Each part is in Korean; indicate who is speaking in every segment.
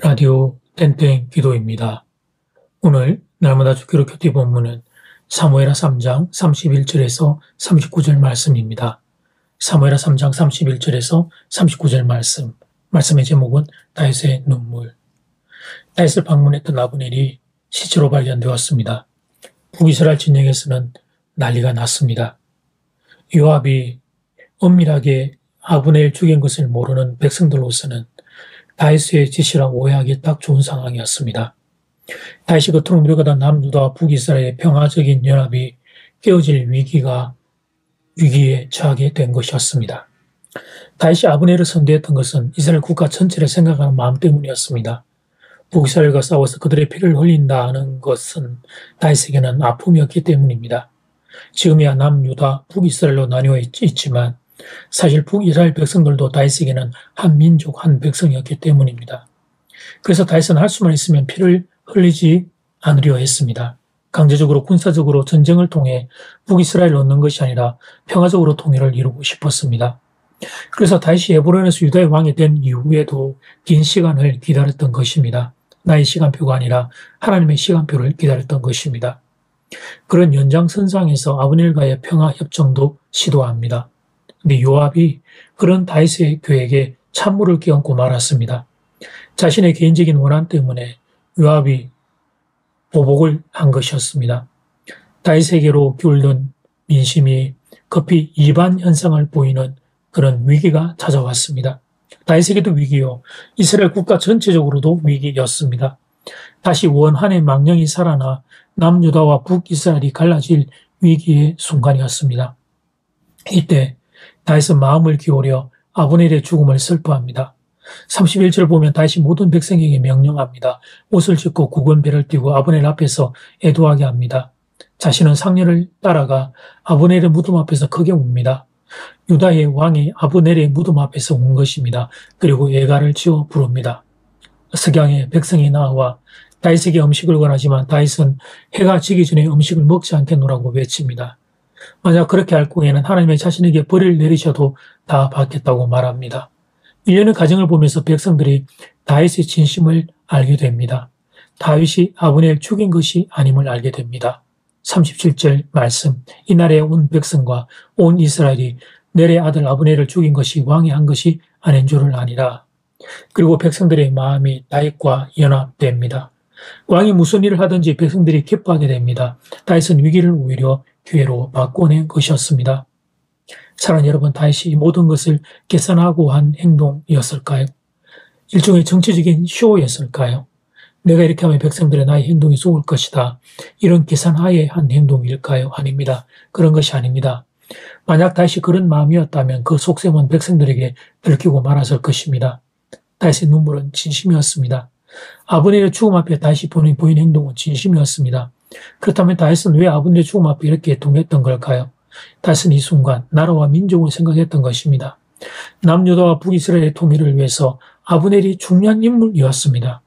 Speaker 1: 라디오 땡땡 기도입니다. 오늘 날마다 주기로 큐티 본문은 사무엘하 3장 31절에서 39절 말씀입니다. 사무엘하 3장 31절에서 39절 말씀의 제목은 다윗의 눈물. 다윗을 방문했던 아브넬이 시체로 발견되었습니다. 북이스라엘 진영에서는 난리가 났습니다. 요압이 엄밀하게 아브넬 죽인 것을 모르는 백성들로서는 다윗의 지시라 오해하기 딱 좋은 상황이었습니다. 다윗이 그토록 노력하던 남유다와 북이스라엘의 평화적인 연합이 깨어질 위기에 처하게 된 것이었습니다. 다윗이 아브넬을 선대했던 것은 이스라엘 국가 전체를 생각하는 마음 때문이었습니다. 북이스라엘과 싸워서 그들의 피를 흘린다는 것은 다윗에게는 아픔이었기 때문입니다. 지금이야 남유다, 북이스라엘로 나뉘어 있지만 사실 북이스라엘 백성들도 다윗에게는 한 민족, 한 백성이었기 때문입니다. 그래서 다윗은 할 수만 있으면 피를 흘리지 않으려 했습니다. 강제적으로 군사적으로 전쟁을 통해 북이스라엘을 얻는 것이 아니라 평화적으로 통일을 이루고 싶었습니다. 그래서 다윗이 헤브론에서 유다의 왕이 된 이후에도 긴 시간을 기다렸던 것입니다. 나의 시간표가 아니라 하나님의 시간표를 기다렸던 것입니다. 그런 연장선상에서 아브넬과의 평화협정도 시도합니다. 근데 요압이 그런 다윗의 계획에 찬물을 끼얹고 말았습니다. 자신의 개인적인 원한 때문에 요압이 보복을 한 것이었습니다. 다윗에게로 기울던 민심이 급히 이반 현상을 보이는 그런 위기가 찾아왔습니다. 다윗에게도 위기요, 이스라엘 국가 전체적으로도 위기였습니다. 다시 원한의 망령이 살아나 남유다와 북이스라엘이 갈라질 위기의 순간이었습니다. 이때 다윗은 마음을 기울여 아브넬의 죽음을 슬퍼합니다. 31절 보면 다윗이 모든 백성에게 명령합니다. 옷을 찢고 굵은 배를 띠고 아브넬 앞에서 애도하게 합니다. 자신은 상렬을 따라가 아브넬의 무덤 앞에서 크게 웁니다. 유다의 왕이 아브넬의 무덤 앞에서 운 것입니다. 그리고 예가를 지어 부릅니다. 석양에 백성이 나와 다윗에게 음식을 권하지만 다윗은 해가 지기 전에 음식을 먹지 않겠노라고 외칩니다. 만약 그렇게 할 경우에는 하나님의 자신에게 벌을 내리셔도 다 받겠다고 말합니다. 일련의 과정을 보면서 백성들이 다윗의 진심을 알게 됩니다. 다윗이 아브넬 죽인 것이 아님을 알게 됩니다. 37절 말씀, 이날에 온 백성과 온 이스라엘이 넬의 아들 아브넬을 죽인 것이 왕이 한 것이 아닌 줄을 아니라. 그리고 백성들의 마음이 다윗과 연합됩니다. 왕이 무슨 일을 하든지 백성들이 기뻐하게 됩니다. 다윗은 위기를 오히려 기회로 바꿔낸 것이었습니다. 사랑하는 여러분, 다윗이 모든 것을 계산하고 한 행동이었을까요? 일종의 정치적인 쇼였을까요? 내가 이렇게 하면 백성들의 나의 행동이 좋을 것이다, 이런 계산하에 한 행동일까요? 아닙니다. 그런 것이 아닙니다. 만약 다윗이 그런 마음이었다면 그 속셈은 백성들에게 들키고 말았을 것입니다. 다윗의 눈물은 진심이었습니다. 아브넬의 죽음 앞에 다윗이 보인 행동은 진심이었습니다. 그렇다면 다윗은 왜 아브넬의 죽음 앞에 이렇게 동했던 걸까요? 다윗은 이 순간 나라와 민족을 생각했던 것입니다. 남유다와 북이스라엘의 통일을 위해서 아브넬이 중요한 인물이었습니다.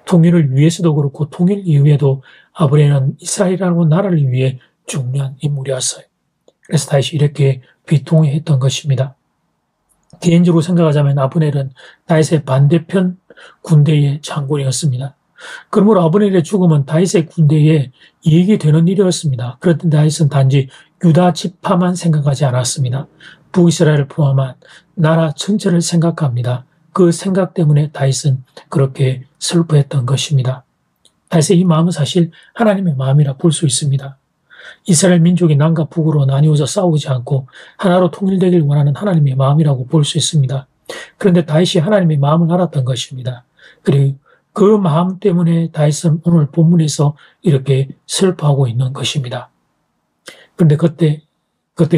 Speaker 1: 통일을 위해서도 그렇고 통일 이후에도 아브넬은 이스라엘이라는 나라를 위해 중요한 인물이었어요. 그래서 다윗이 이렇게 비통해했던 것입니다. 개인적으로 생각하자면 아브넬은 다윗의 반대편 군대의 장군이었습니다. 그러므로 아브넬의 죽음은 다윗의 군대에 이익이 되는 일이었습니다. 그런데 다윗은 단지 유다 지파만 생각하지 않았습니다. 북이스라엘을 포함한 나라 전체를 생각합니다. 그 생각 때문에 다윗은 그렇게 슬퍼했던 것입니다. 다윗의 이 마음은 사실 하나님의 마음이라 볼 수 있습니다. 이스라엘 민족이 남과 북으로 나뉘어져 싸우지 않고 하나로 통일되길 원하는 하나님의 마음이라고 볼 수 있습니다. 그런데 다윗이 하나님의 마음을 알았던 것입니다. 그리고 그 마음 때문에 다윗은 오늘 본문에서 이렇게 슬퍼하고 있는 것입니다. 그런데 그때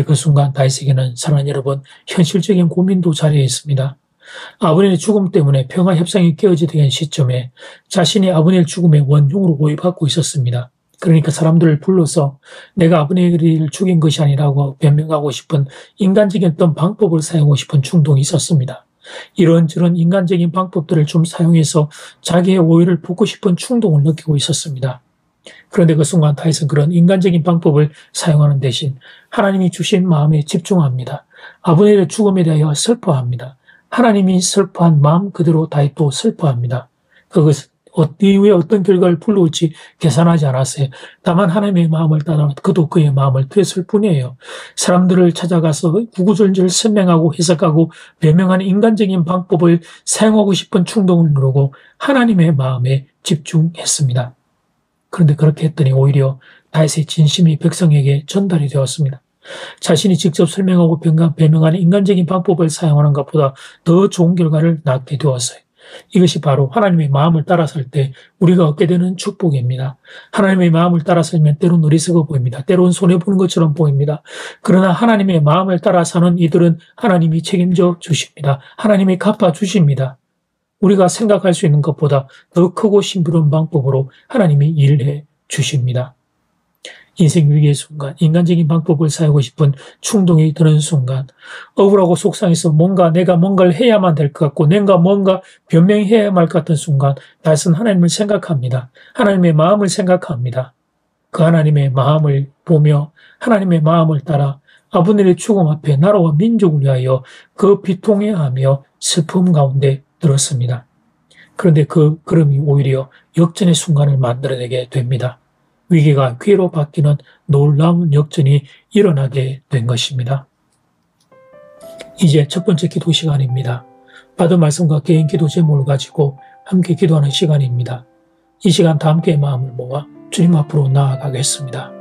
Speaker 1: 그 순간 다윗에게는 사랑하는 여러분, 현실적인 고민도 자리에 있습니다. 아브넬의 죽음 때문에 평화 협상이 깨어지게 된 시점에 자신이 아브넬 죽음의 원흉으로 고입받고 있었습니다. 그러니까 사람들을 불러서 내가 아브넬을 죽인 것이 아니라고 변명하고 싶은 인간적인 어떤 방법을 사용하고 싶은 충동이 있었습니다. 이런저런 인간적인 방법들을 좀 사용해서 자기의 오해를 붓고 싶은 충동을 느끼고 있었습니다. 그런데 그 순간 다윗은 그런 인간적인 방법을 사용하는 대신 하나님이 주신 마음에 집중합니다. 아브넬의 죽음에 대하여 슬퍼합니다. 하나님이 슬퍼한 마음 그대로 다윗도 슬퍼합니다. 그것은 이후에 어떤 결과를 불러올지 계산하지 않았어요. 다만 하나님의 마음을 따라 그도 그의 마음을 투했을 뿐이에요. 사람들을 찾아가서 구구절절 설명하고 해석하고 변명하는 인간적인 방법을 사용하고 싶은 충동을 누르고 하나님의 마음에 집중했습니다. 그런데 그렇게 했더니 오히려 다윗의 진심이 백성에게 전달이 되었습니다. 자신이 직접 설명하고 변명하는 인간적인 방법을 사용하는 것보다 더 좋은 결과를 낳게 되었어요. 이것이 바로 하나님의 마음을 따라설 때 우리가 얻게 되는 축복입니다. 하나님의 마음을 따라서면 때론 어리석어 보입니다. 때론 손해보는 것처럼 보입니다. 그러나 하나님의 마음을 따라 사는 이들은 하나님이 책임져 주십니다. 하나님이 갚아주십니다. 우리가 생각할 수 있는 것보다 더 크고 신비로운 방법으로 하나님이 일해 주십니다. 인생 위기의 순간, 인간적인 방법을 사용하고 싶은 충동이 드는 순간, 억울하고 속상해서 내가 뭔가를 해야만 될 것 같고, 내가 뭔가 변명해야만 할 것 같은 순간, 다윗은 하나님을 생각합니다. 하나님의 마음을 생각합니다. 그 하나님의 마음을 보며 하나님의 마음을 따라 아브넬의 죽음 앞에 나라와 민족을 위하여 그 비통해하며 슬픔 가운데 들었습니다. 그런데 그 걸음이 오히려 역전의 순간을 만들어내게 됩니다. 위기가 기회로 바뀌는 놀라운 역전이 일어나게 된 것입니다. 이제 첫 번째 기도 시간입니다. 받은 말씀과 개인 기도 제목을 가지고 함께 기도하는 시간입니다. 이 시간 다 함께 마음을 모아 주님 앞으로 나아가겠습니다.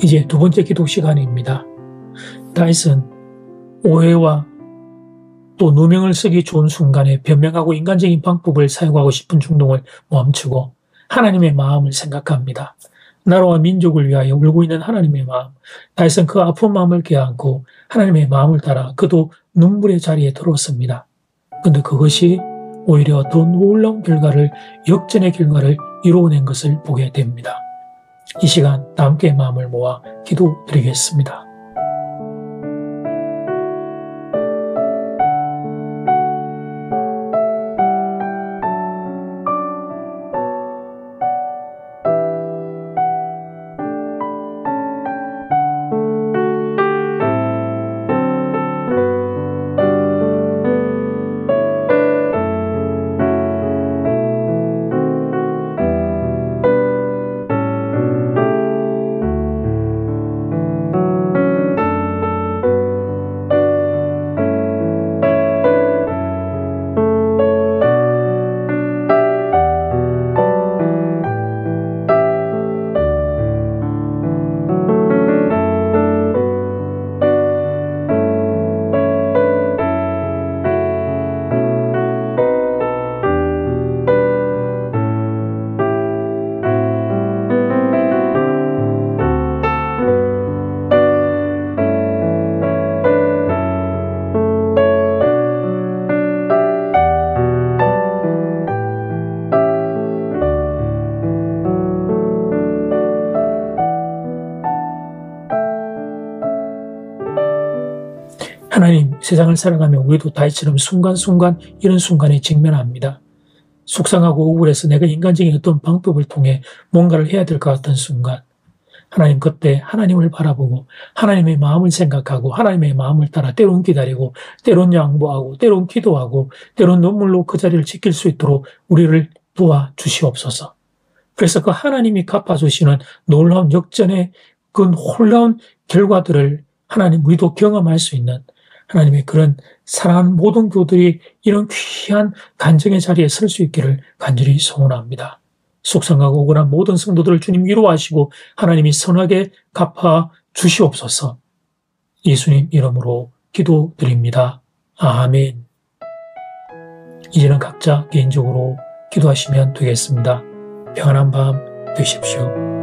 Speaker 1: 이제 두 번째 기도 시간입니다. 다윗은 오해와 또 누명을 쓰기 좋은 순간에 변명하고 인간적인 방법을 사용하고 싶은 충동을 멈추고 하나님의 마음을 생각합니다. 나라와 민족을 위하여 울고 있는 하나님의 마음, 다윗은 그 아픈 마음을 껴안고 하나님의 마음을 따라 그도 눈물의 자리에 들었습니다. 그런데 그것이 오히려 더 놀라운 역전의 결과를 이루어낸 것을 보게 됩니다. 이 시간 다 함께 마음을 모아 기도드리겠습니다. 하나님, 세상을 살아가며 우리도 다윗처럼 순간순간 이런 순간에 직면합니다. 속상하고 억울해서 내가 인간적인 어떤 방법을 통해 뭔가를 해야 될 것 같은 순간, 하나님 그때 하나님을 바라보고 하나님의 마음을 생각하고 하나님의 마음을 따라 때론 기다리고 때론 양보하고 때론 기도하고 때론 눈물로 그 자리를 지킬 수 있도록 우리를 도와주시옵소서. 그래서 그 하나님이 갚아주시는 놀라운 역전의 그 놀라운 결과들을 하나님 우리도 경험할 수 있는 하나님의 그런 사랑하는 모든 교들이 이런 귀한 간증의 자리에 설 수 있기를 간절히 소원합니다. 속상하고 억울한 모든 성도들을 주님 위로하시고 하나님이 선하게 갚아 주시옵소서. 예수님 이름으로 기도드립니다. 아멘. 이제는 각자 개인적으로 기도하시면 되겠습니다. 평안한 밤 되십시오.